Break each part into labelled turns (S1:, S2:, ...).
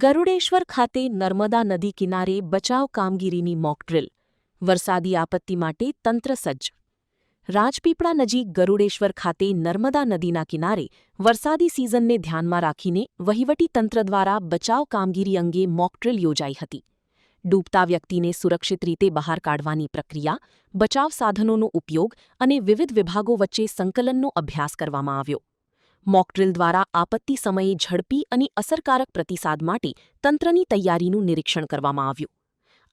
S1: ગરુડેશ્વર ખાતે નર્મદા નદી કિનારે બચાવ કામગીરીની મોક ડ્રીલ. વરસાદી આપત્તિ માટે તંત્ર સજ્જ. રાજપીપળા નજીક ગરુડેશ્વર ખાતે નર્મદા નદીના કિનારે વરસાદી સિઝનને ધ્યાનમાં રાખીને વહીવટીતંત્ર દ્વારા બચાવ કામગીરી અંગે મોક ડ્રીલ યોજાઈ હતી. ડૂબતા વ્યક્તિને સુરક્ષિત રીતે બહાર કાઢવાની પ્રક્રિયા, બચાવ સાધનોનો ઉપયોગ અને વિવિધ વિભાગો વચ્ચે સંકલનનો અભ્યાસ કરવામાં આવ્યો. મોક ડ્રીલ દ્વારા આપત્તિ સમયે ઝડપી અને અસરકારક પ્રતિસાદ માટે તંત્રની તૈયારીનું નિરીક્ષણ કરવામાં આવ્યું.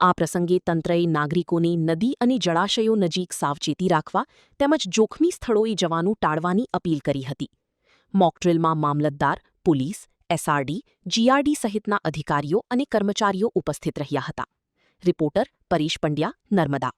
S1: આ પ્રસંગે તંત્રએ નાગરિકોને નદી અને જળાશયો નજીક સાવચેતી રાખવા તેમજ જોખમી સ્થળોએ જવાનું ટાળવાની અપીલ કરી હતી. મોક ડ્રીલમાં મામલતદાર, પોલીસ, એસઆરડી, જીઆરડી સહિતના અધિકારીઓ અને કર્મચારીઓ ઉપસ્થિત રહ્યા હતા. રિપોર્ટર પરેશ પંડ્યા, नर्मदा।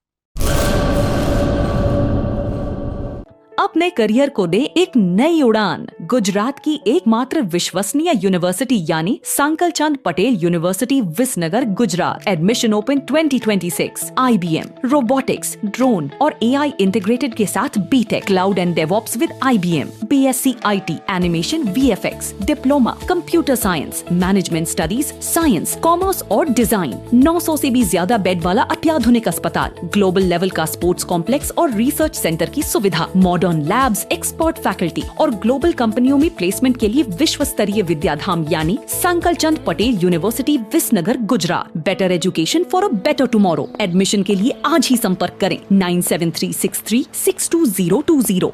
S2: अपने करियर को दे एक नई उड़ान। गुजरात की एकमात्र विश्वसनीय यूनिवर्सिटी यानी Sankal Chand Patel university Visnagar Gujarat. Admission open 2026। IBM, robotics, drone और AI इंटीग्रेटेड के साथ BTech, cloud and DevOps with IBM, BSc IT, animation, VFX, diploma, computer science, management studies, science, commerce और डिजाइन। 900 से भी ज्यादा बेड वाला अत्याधुनिक अस्पताल, ग्लोबल लेवल का स्पोर्ट्स कॉम्प्लेक्स और रिसर्च सेंटर की सुविधा, मॉडर्न लैब्स, एक्सपर्ट फैकल्टी और ग्लोबल कंपनियों में प्लेसमेंट के लिए विश्व स्तरीय विद्याधाम यानी Sankal Chand Patel university Visnagar Gujarat. Better education for a better tomorrow. Admission के लिए आज ही संपर्क करें 9736362020।